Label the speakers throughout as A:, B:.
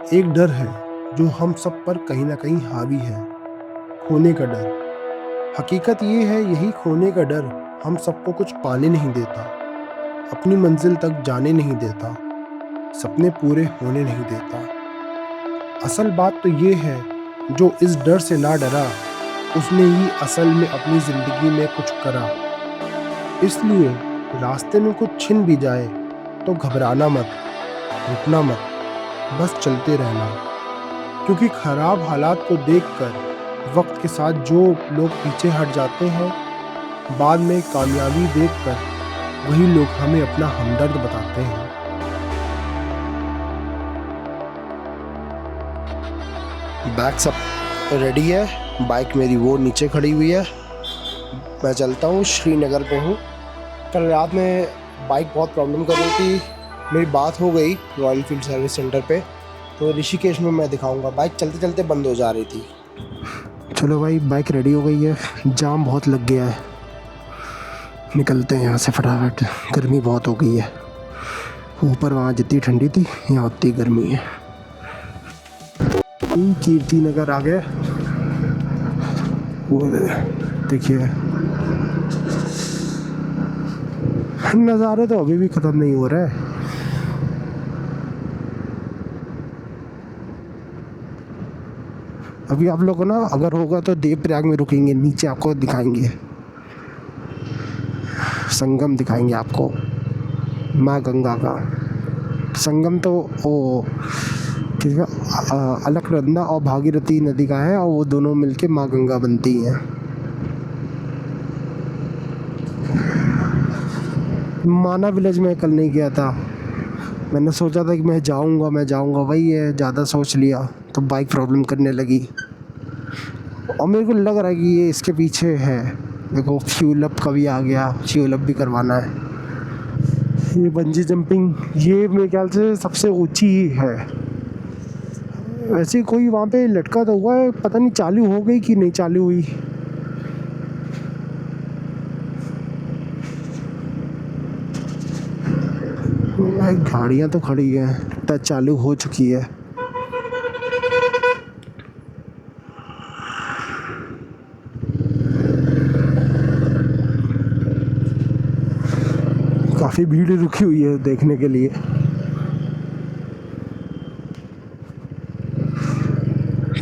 A: एक डर है जो हम सब पर कहीं ना कहीं हावी है, खोने का डर। हकीकत ये है, यही खोने का डर हम सबको कुछ पाने नहीं देता, अपनी मंजिल तक जाने नहीं देता, सपने पूरे होने नहीं देता। असल बात तो ये है, जो इस डर से ना डरा उसने ही असल में अपनी जिंदगी में कुछ करा। इसलिए रास्ते में कुछ छिन भी जाए तो घबराना मत, रुकना मत, बस चलते रहना। क्योंकि खराब हालात को देखकर वक्त के साथ जो लोग पीछे हट जाते हैं, बाद में कामयाबी देखकर वही लोग हमें अपना हमदर्द बताते हैं। बैग सब रेडी है, बाइक मेरी वो नीचे खड़ी हुई है। मैं चलता हूँ, श्रीनगर पे हूँ। कल रात में बाइक बहुत प्रॉब्लम कर रही थी, मेरी बात हो गई रॉयल फील्ड सर्विस सेंटर पे, तो ऋषिकेश में मैं दिखाऊंगा। बाइक चलते चलते बंद हो जा रही थी। चलो भाई, बाइक रेडी हो गई है, जाम बहुत लग गया है, निकलते हैं यहाँ से फटाफट। गर्मी बहुत हो गई है, ऊपर वहाँ जितनी ठंडी थी यहाँ उतनी गर्मी है। कीर्ति नगर आ गए, वो देखिए नज़ारे तो अभी भी ख़त्म नहीं हो रहे। अभी आप लोग ना, अगर होगा तो देवप्रयाग में रुकेंगे, नीचे आपको दिखाएंगे संगम, दिखाएंगे आपको माँ गंगा का संगम। तो वो अलकनंदा और भागीरथी नदी का है, और वो दोनों मिलके माँ गंगा बनती हैं। माना विलेज में कल नहीं गया था, मैंने सोचा था कि मैं जाऊंगा, वही है, ज़्यादा सोच लिया तो बाइक प्रॉब्लम करने लगी। और मेरे को लग रहा है कि ये इसके पीछे है। देखो फ्यूल अप का भी आ गया, फ्यूल अप भी करवाना है। ये बंजी जंपिंग, ये मेरे ख्याल से सबसे ऊंची ही है। वैसे कोई वहाँ पे लटका तो हुआ है, पता नहीं चालू हो गई कि नहीं चालू हुई। गाड़ियाँ तो खड़ी हैं, टच चालू हो चुकी है। काफ़ी भीड़ रुकी हुई है देखने के लिए।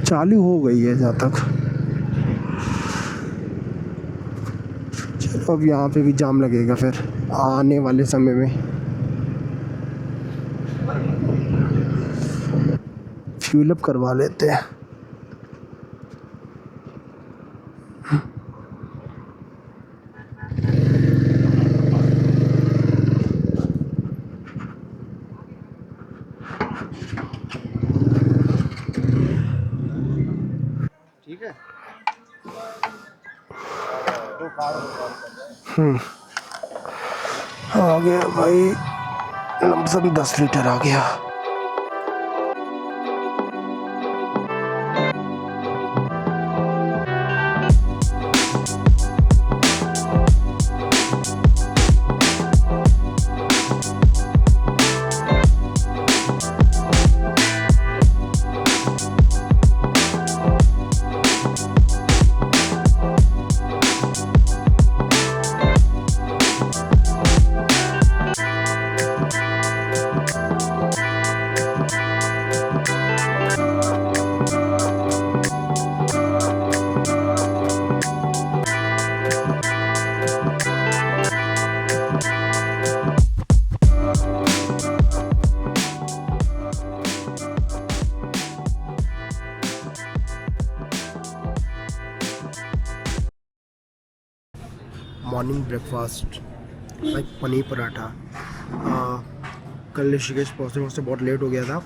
A: चालू हो गई है जहाँ तक। चलो अब यहाँ पे भी जाम लगेगा फिर आने वाले समय में। फ्यूल अप करवा लेते हैं। ठीक है। आ गया भाई, लमसम 10 लीटर आ गया। Morning breakfast like paneer paratha. कल ऋषिकेश पहुँचते बहुत लेट हो गया था।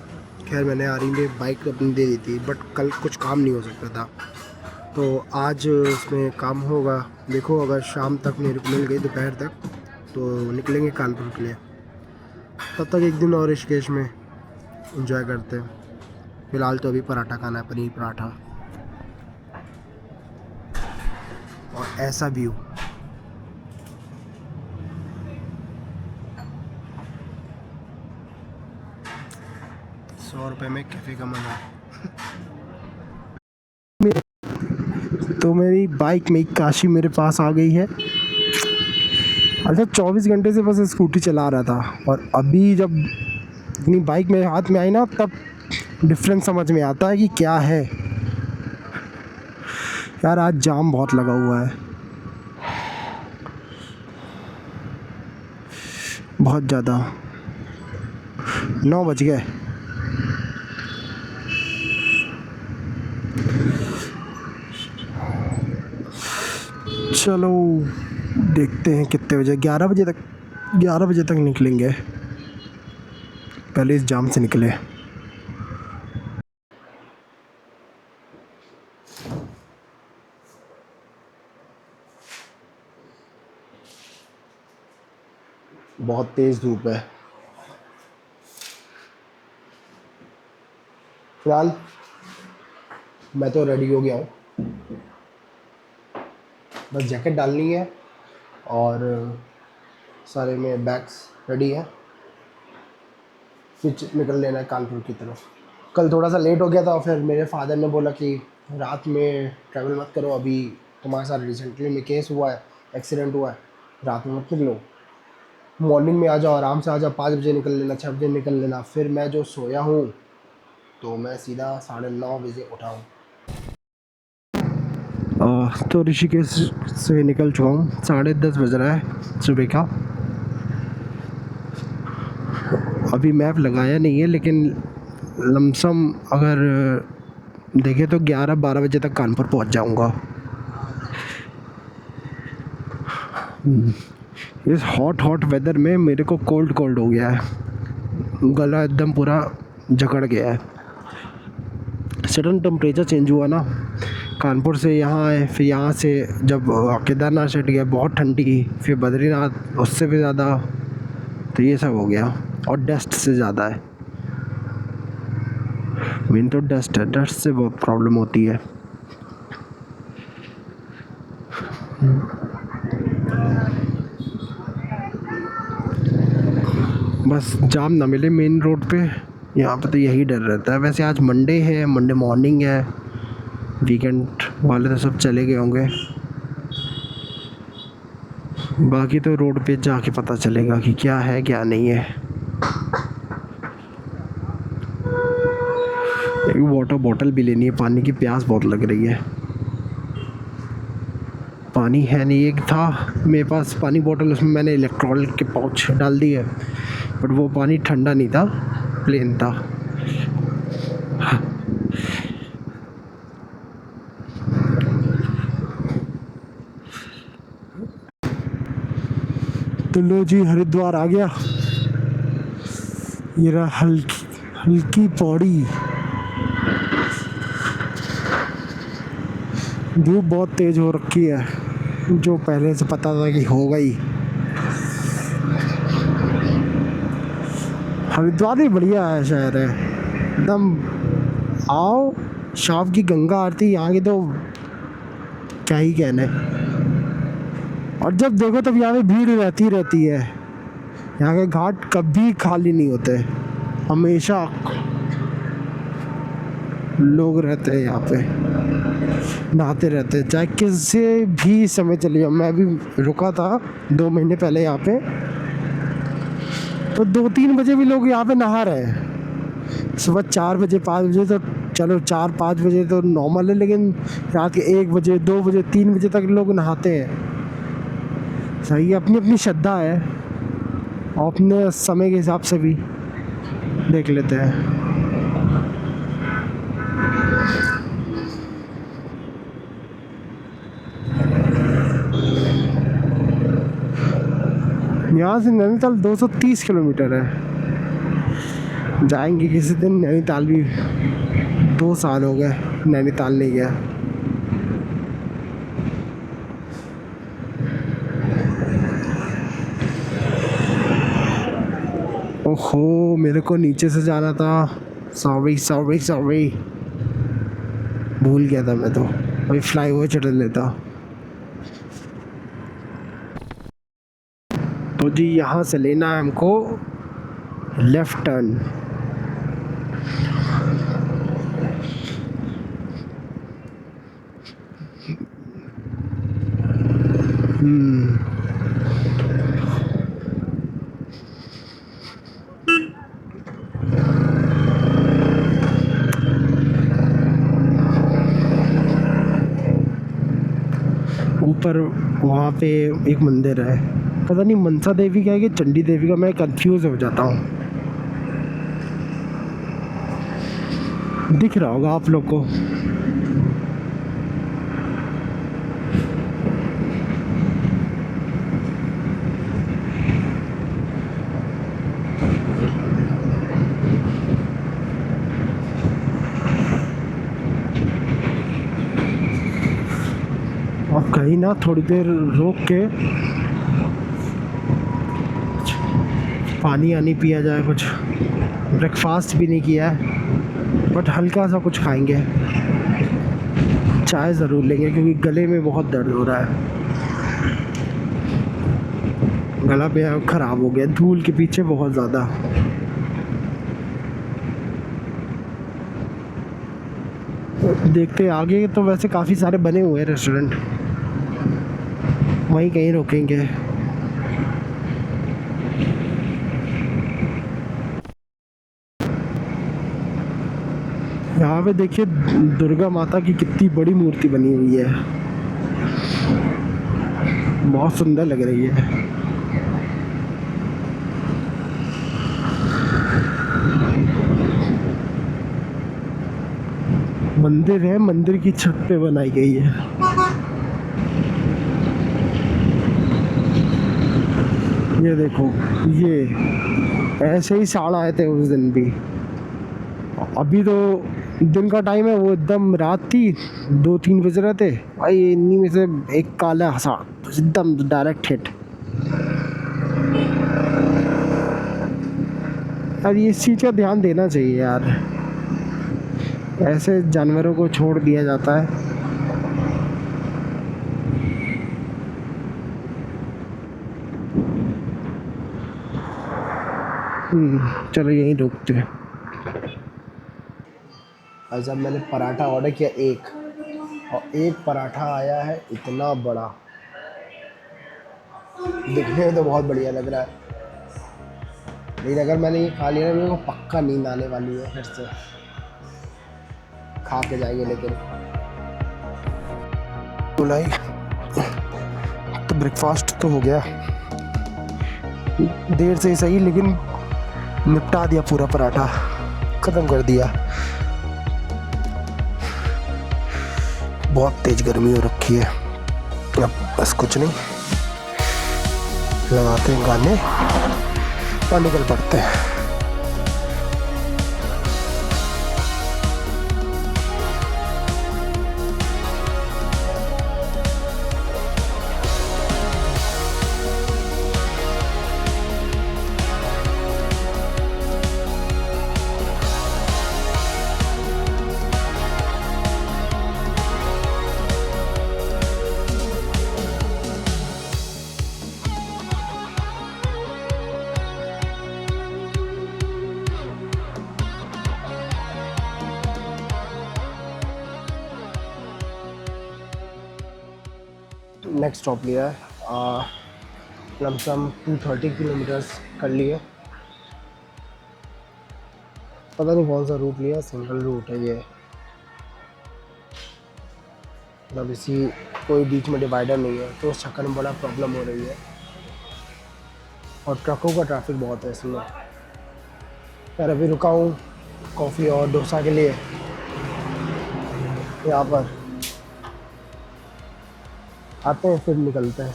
A: खैर मैंने आरी में बाइक अपनी दे दी थी, बट कल कुछ काम नहीं हो सकता था, तो आज इसमें काम होगा। देखो अगर शाम तक मेरे को मिल गई, दोपहर तक, तो निकलेंगे कानपुर के लिए। तब तक एक दिन और ऋषिकेश में एंजॉय करते हैं। फ़िलहाल तो अभी पराठा खाना है, पनीर पराठा। और ऐसा व्यू, सो 100 रुपये में कैफ़े का मज़ा। तो मेरी बाइक में काशी मेरे पास आ गई है। अच्छा 24 घंटे से बस स्कूटी चला रहा था, और अभी जब अपनी बाइक मेरे हाथ में आई ना, तब डिफरेंस समझ में आता है कि क्या है। यार आज जाम बहुत लगा हुआ है, बहुत ज़्यादा। 9 बज गए। चलो देखते हैं कितने बजे। 11 बजे तक निकलेंगे। पहले इस जाम से निकले। बहुत तेज़ धूप है। फिलहाल मैं तो रेडी हो गया हूँ, बस जैकेट डालनी है और सारे में बैग्स रेडी है, फिर निकल लेना है कानपुर की तरफ। कल थोड़ा सा लेट हो गया था, फिर मेरे फादर ने बोला कि रात में ट्रैवल मत करो, अभी तुम्हारे साथ रिसेंटली में केस हुआ है, एक्सीडेंट हुआ है, रात में मत निकलो, मॉर्निंग में आ जाओ, आराम से आ जाओ, 5 बजे निकल लेना, 6 बजे निकल लेना। फिर मैं जो सोया हूँ तो मैं सीधा 9:30 बजे उठा हूँ। तो ऋषिकेश से निकल चुका हूँ। 10:30 बज रहा है सुबह का। अभी मैप लगाया नहीं है, लेकिन लमसम अगर देखे तो 11-12 बजे तक कानपुर पहुँच जाऊँगा। इस हॉट वेदर में मेरे को कोल्ड हो गया है, गला एकदम पूरा जकड़ गया है। सडन टेम्परेचर चेंज हुआ ना, कानपुर से यहाँ आए, फिर यहाँ से जब केदारनाथ सेट गया बहुत ठंडी, फिर बद्रीनाथ उससे भी ज़्यादा, तो ये सब हो गया। और डस्ट से ज़्यादा है, मेन तो डस्ट है, डस्ट से बहुत प्रॉब्लम होती है। बस जाम ना मिले मेन रोड पे, यहाँ पे तो यही डर रहता है। वैसे आज मंडे है, मंडे मॉर्निंग है, वीकेंड वाले तो सब चले गए होंगे। बाकी तो रोड पे जाके पता चलेगा कि क्या है क्या नहीं है। एक वाटर बॉटल भी लेनी है, पानी की प्यास बहुत लग रही है। पानी है नहीं, एक था मेरे पास पानी बोतल, उसमें मैंने इलेक्ट्रोलाइट के पाउच डाल दिए, बट वो पानी ठंडा नहीं था, प्लेन था। तो लो जी, हरिद्वार आ गया। ये रहा हल्की पौड़ी। धूप बहुत तेज हो रखी है, जो पहले से पता था कि हो गई। हरिद्वार भी बढ़िया है, शहर है एकदम। आओ, शाम की गंगा आरती यहाँ की तो क्या ही कहने। और जब देखो तब यहाँ पे भीड़ रहती है। यहाँ के घाट कभी खाली नहीं होते, हमेशा लोग रहते हैं यहाँ पे, नहाते रहते हैं, चाहे किसी भी समय चले जाओ। मैं भी रुका था 2 महीने पहले यहाँ पे, तो 2-3 बजे भी लोग यहाँ पे नहा रहे हैं। सुबह 4 बजे 5 बजे तो चलो, 4-5 बजे तो नॉर्मल है, लेकिन रात के 1 बजे 2 बजे 3 बजे तक लोग नहाते हैं। सही है, अपनी अपनी श्रद्धा है, और अपने समय के हिसाब से भी देख लेते हैं। यहाँ से नैनीताल 230 किलोमीटर है। जाएंगे किसी दिन नैनीताल भी। 2 साल हो गए नैनीताल नहीं गया। ओहो, मेरे को नीचे से जाना था, सॉरी भूल गया था मैं तो। अभी फ्लाई ओवर चढ़ लेता। तो जी यहाँ से लेना है हमको लेफ्ट टर्न। हम्म। ऊपर वहाँ पे एक मंदिर है, पता नहीं मनसा देवी का है कि चंडी देवी का, मैं कंफ्यूज हो जाता हूँ। दिख रहा होगा आप लोग को। अब कहीं ना थोड़ी देर रोक के पानी आनी पिया जाए कुछ। ब्रेकफास्ट भी नहीं किया है, बट हल्का सा कुछ खाएंगे। चाय ज़रूर लेंगे क्योंकि गले में बहुत दर्द हो रहा है। गला पे ख़राब हो गया धूल के पीछे बहुत ज़्यादा। देखते आगे तो वैसे काफ़ी सारे बने हुए हैं रेस्टोरेंट, वहीं कहीं रुकेंगे। यहाँ पे देखिए दुर्गा माता की कितनी बड़ी मूर्ति बनी हुई है, बहुत सुंदर लग रही है। मंदिर है, मंदिर की छत पे बनाई गई है। ये देखो, ये ऐसे ही साड़ आए थे उस दिन भी। अभी तो दिन का टाइम है, वो एकदम रात थी, 2-3 बज रहे थे भाई, इन्हीं में से एक काला साड़ एकदम डायरेक्ट हिट। यार ये इस चीज़ का ध्यान देना चाहिए यार, ऐसे जानवरों को छोड़ दिया जाता है। चलो यहीं रुकते हैं। आज जब मैंने पराठा ऑर्डर किया एक, और एक पराठा आया है इतना बड़ा, दिखने में तो बहुत बढ़िया लग रहा है, लेकिन अगर मैंने ये खा लिया ना, मेरे को पक्का नींद आने वाली है। फिर से खा के जाएंगे लेकिन बुलाई। तो ब्रेकफास्ट तो हो गया, देर से ही सही, लेकिन निपटा दिया, पूरा पराठा ख़त्म कर दिया। बहुत तेज गर्मी हो रखी है। अब बस कुछ नहीं, लगाते हैं गाने और निकल पड़ते हैं। नेक्स्ट स्टॉप लिया है, लमसम 230 किलोमीटर्स कर लिए। पता नहीं कौन सा रूट लिया, सिंगल रूट है ये, मतलब इसी कोई बीच में डिवाइडर नहीं है, तो उस चक्कर में बड़ा प्रॉब्लम हो रही है। और ट्रकों का ट्रैफिक बहुत है इसमें। यार अभी रुका हूँ कॉफ़ी और डोसा के लिए यहाँ पर, आते हैं फिर निकलते हैं।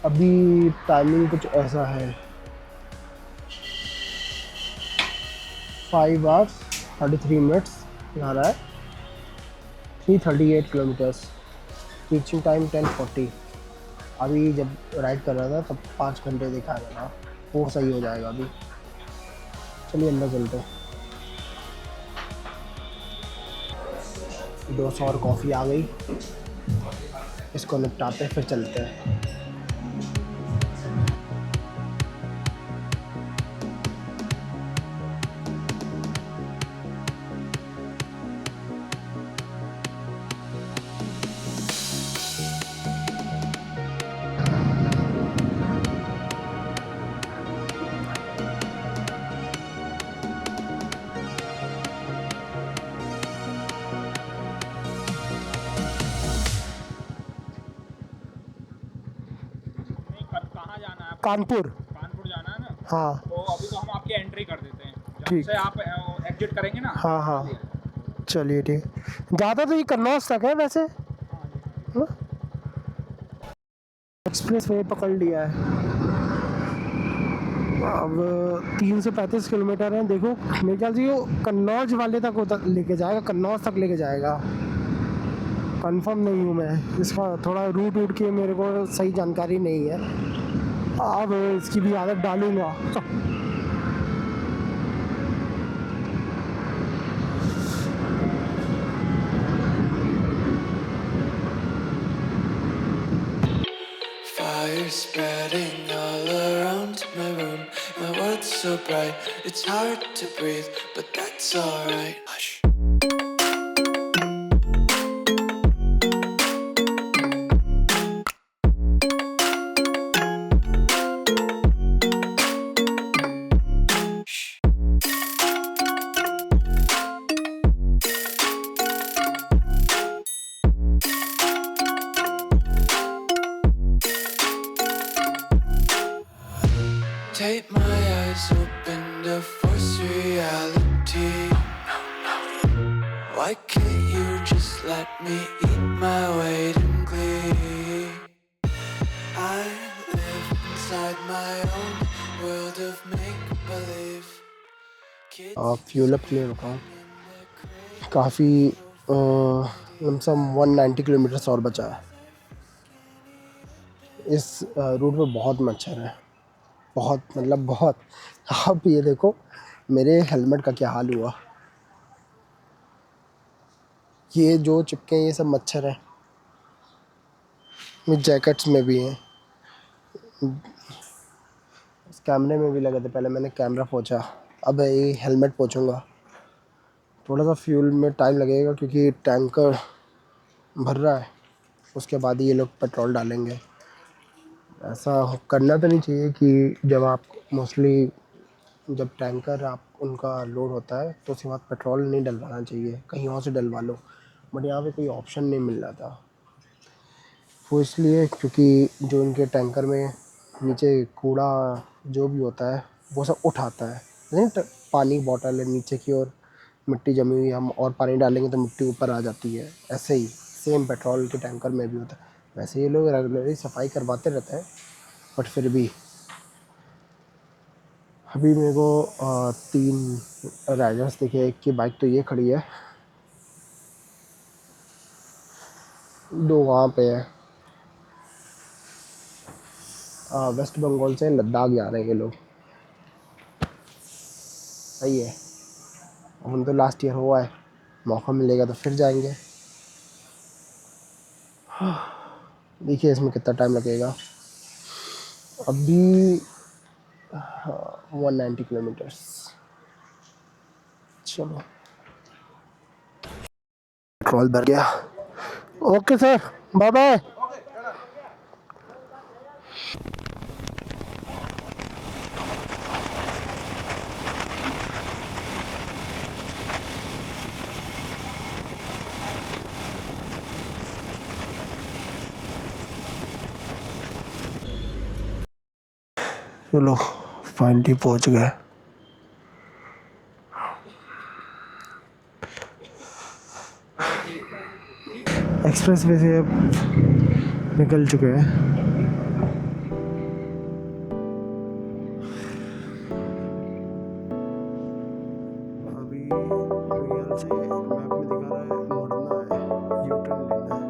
A: अभी टाइमिंग कुछ ऐसा है, 5 hours 33 minutes आ रहा है, 338 किलोमीटर्स, रीचिंग टाइम 10:40। अभी जब राइड कर रहा था तब 5 घंटे दिखा रहा था, वो सही हो जाएगा अभी। चलिए अंदर चलते हैं। डोसा और कॉफ़ी आ गई, इसको निपटाते फिर चलते हैं। कानपुर
B: जाना है ना।
A: हाँ
B: तो अभी तो हम आपकी एंट्री कर देते हैं, जहाँ
A: ठीक।
B: से आप एग्जिट करेंगे ना।
A: हाँ हाँ चलिए ठीक। ज़्यादा तो ये कन्नौज तक है वैसे। एक्सप्रेस वे पकड़ लिया है। अब 335 किलोमीटर है। देखो मेरे ख्याल से ये कन्नौज वाले तक लेके जाएगा, कन्नौज तक लेके जाएगा। कंफर्म नहीं हूँ मैं, इसका थोड़ा रूट की मेरे को सही जानकारी नहीं है। अब इसकी भी आदत डालूंगा।
C: Fire spreading all around my room. My world's so bright, it's hard to breathe, but that's alright. Hush. Take my eyes open to force reality. Why can't you just let me eat my weight in glee? I live inside my own world of make-believe.
A: Fuel up के लिए रुका हूँ। काफ़ी lump sum 190 kilometres और बचा है। इस root पे बहुत मच्छर है, बहुत मतलब बहुत। आप ये देखो मेरे हेलमेट का क्या हाल हुआ। ये जो चिपके हैं ये सब मच्छर हैं। मेरे जैकेट्स में भी हैं, इस कैमरे में भी लगे थे। पहले मैंने कैमरा पोंछा, अब ये हेलमेट पोंछूंगा। थोड़ा सा फ्यूल में टाइम लगेगा क्योंकि टैंकर भर रहा है, उसके बाद ये लोग पेट्रोल डालेंगे। ऐसा करना तो नहीं चाहिए कि जब आप मोस्टली जब टैंकर आप उनका लोड होता है तो उसके बाद पेट्रोल नहीं डलवाना चाहिए, कहीं और से डलवा लो। बट यहाँ पे कोई ऑप्शन नहीं मिल रहा था। वो इसलिए क्योंकि जो इनके टैंकर में नीचे कूड़ा जो भी होता है वो सब उठाता है। नहीं पानी बॉटल है नीचे की ओर मिट्टी जमी हुई, हम और पानी डालेंगे तो मिट्टी ऊपर आ जाती है। ऐसे ही सेम पेट्रोल के टैंकर में भी होता है। वैसे ये लोग रेगुलरली सफाई करवाते रहते हैं, बट फिर भी अभी मेरे को 3 राइडर्स दिखे। एक की बाइक तो ये खड़ी है, 2 वहाँ पे है। वेस्ट बंगाल से लद्दाख जा रहे हैं ये लोग। सही है, हम तो लास्ट ईयर हुआ है, मौका मिलेगा तो फिर जाएंगे। देखिए इसमें कितना टाइम लगेगा। अभी 190 किलोमीटर्स। चलो पेट्रोल भर गया। Okay sir, bye bye. चलो फाइनली पहुंच गए। एक्सप्रेस वे से अब निकल चुके हैं। अभी मेरे ख्याल से मैप में दिखा रहा है मुड़ना है, यू टर्न लेना है।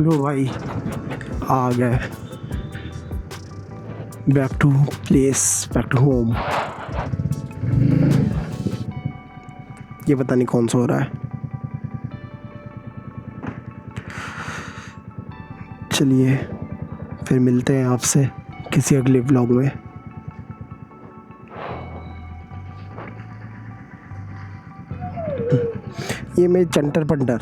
A: लो भाई आ गए, back to place, back to home. ये पता नहीं कौन सा हो रहा है। चलिए फिर मिलते हैं आपसे किसी अगले व्लॉग में। ये मेरी चंटर पंटर।